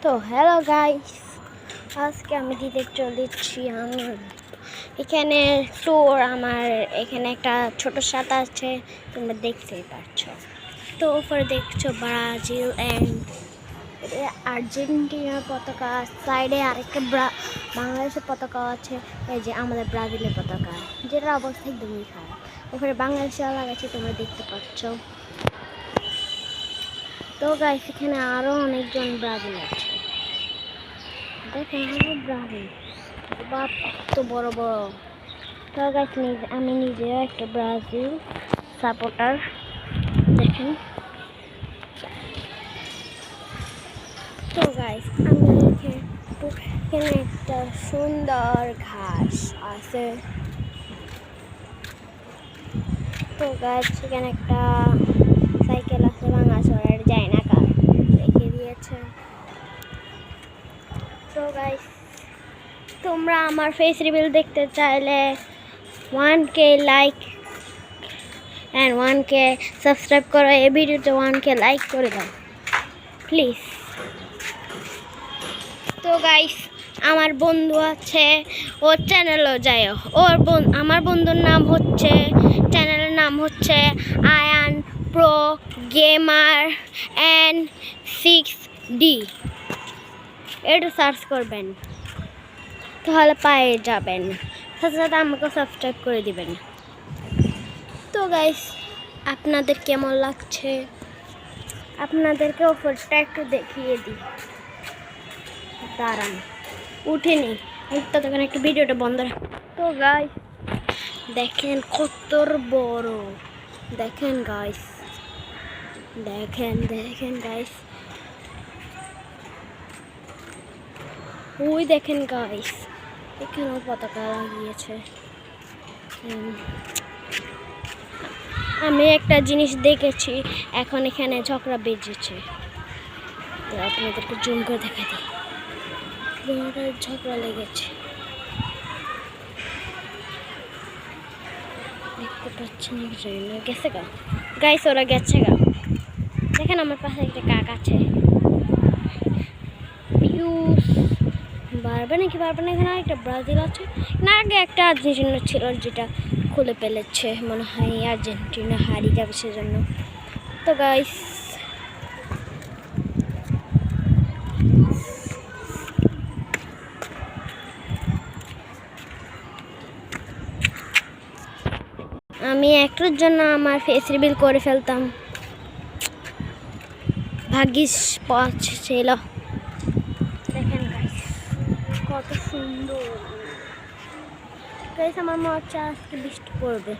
তো hello guys, আজকে আমি দিতে চলেছি আমার এখানে ট্যুর। আমার এখানে একটা ছোট সাথা আছে, তোমরা দেখতেই পাচ্ছ। তো উপরে দেখছো ব্রাজিল অ্যান্ড আর্জেন্টিনার পতাকা, সাইডে আরেকটা বাংলাদেশের পতাকা আছে। এই যে আমাদের ব্রাজিলের পতাকা, যেটার অবস্থা একদমই খারাপ। উপরে বাংলাদেশে লাগাচ্ছে, তোমরা দেখতে পাচ্ছ। তো গাইস, এখানে আরো অনেকজন ব্রাজিল আছে, দেখেন আরো ব্রাজিল, বাপ কত বড় বড়। তো গাইস, আমি নিজেও একটা ব্রাজিল সাপোর্টার, দেখেন। তো গাইস, আমি এখানে একটা সুন্দর ঘাস আছে। তো গাইস, এখানে একটা সাইকেল আছে, ভাঙা চড়ার যায় না, কার রেখে দিয়েছে। তো গাইস, তোমরা আমার ফেস রিভিল দেখতে চাইলে 1K like and 1K subscribe করো। এই ভিডিওতে 1K লাইক করে দাও প্লিজ। তো গাইস, আমার বন্ধু আছে, ওর চ্যানেলও যায়। আমার বন্ধুর নাম হচ্ছে, চ্যানেলের নাম হচ্ছে Ayaan pro gamer and 6D। এটা সার্চ করবেন, তাহলে পেয়ে যাবেন। সাথে সাথে আমাকে সাবস্ক্রাইব করে দিবেন। তো গাইস, আপনাদের কেমন লাগছে? আপনাদেরকে ওপরটা একটু দেখিয়ে দিই, দাঁড়ান, উঠেনি ততক্ষণ একটু ভিডিওটা বন্ধ রাখ। তো গাইস, দেখেন কত বড়, দেখেন গাইস, দেখেন গাইস, ওই দেখেন গাইস, এখানেও পতাকা লাগিয়েছে। আমি একটা জিনিস দেখেছি, এখন এখানে ঝগড়া বেজেছে, আপনাদেরকে জুম করে দেখা দিই। ঝগড়া লেগেছে, দেখতে পাচ্ছেন, গেছে গা গাইস, ওরা গেছে গা। দেখেন আমার পাশে একটা কাক আছে, পারবে নাকি পারবে না। এখানে একটা ব্রাজিল আছে, না আগে একটা আর্জেন্টিনা ছিল, যেটা খুলে ফেলেছে, মনে হয় আর্জেন্টিনা হারিয়ে যাবে সেজন্য। তো গাইস, আমি একটার জন্য আমার ফেস রিভিল করে ফেলতাম, ভাগ্যিস পথ ছিল। দেখেন গাইস, কত সুন্দর। গাইস, আমার মনে হচ্ছে আজকে বৃষ্টি পড়বে।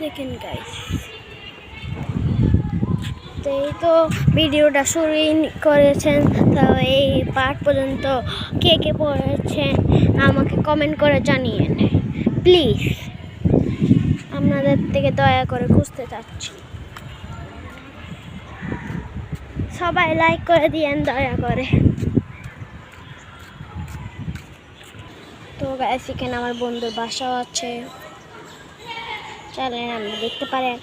দেখেন গাইস, এই তো ভিডিওটা শুরু করেছেন, তো এই পার্ট পর্যন্ত কে কে পড়েছেন আমাকে কমেন্ট করে জানিয়েন প্লিজ। আপনাদের থেকে দয়া করে খুঁজতে চাচ্ছি, সবাই লাইক করে দিয়েন দয়া করে। তো গাইস, এখানে আমার বন্ধুর বাসাও আছে, চলেন আপনি দেখতে পারেন।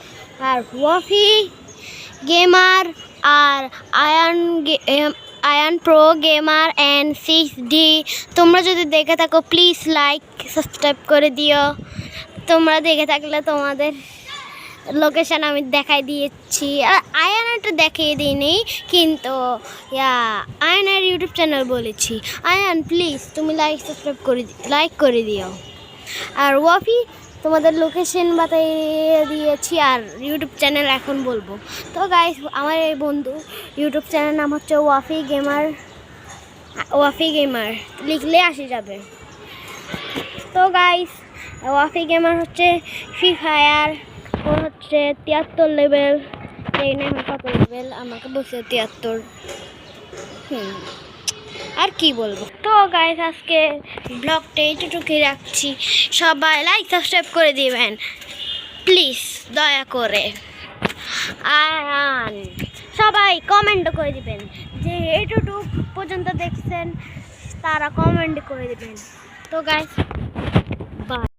আর ওয়াফি গেমার আর Ayan pro gamer and 6D, তোমরা যদি দেখে থাকো প্লিজ লাইক সাবস্ক্রাইব করে দিও। তোমরা দেখে থাকলে তোমাদের লোকেশান আমি দেখাই দিয়েছি, আর আয়ানটা দেখিয়ে দিইনি, কিন্তু আয়ানের ইউটিউব চ্যানেল বলেছি। আয়ান প্লিজ তুমি লাইক করে দিও। আর ওয়াফি, তোমাদের লোকেশন বাতাইয়ে দিয়েছি, আর ইউটিউব চ্যানেল এখন বলবো। তো গাইস, আমার এই বন্ধু ইউটিউব চ্যানেল নাম হচ্ছে ওয়াফি গেমার, লিখলে আসে যাবে। তো গাইস, ওয়াফি গেমার হচ্ছে ফ্রি ফায়ার, ওর হচ্ছে 73 লেভেল, এই না এখন কত লেভেল, আমাকে বলছে 73। আর কি বলবো। তো গাইস, আজকে ব্লগটা এইটুকুই রাখছি, সবাই লাইক সাবস্ক্রাইব করে দিবেন প্লিজ দয়া করে, আর সবাই কমেন্টও করে দিবেন, যে এইটুকু পর্যন্ত দেখছেন তারা কমেন্ট করে দিবেন। তো গাইস, বাই।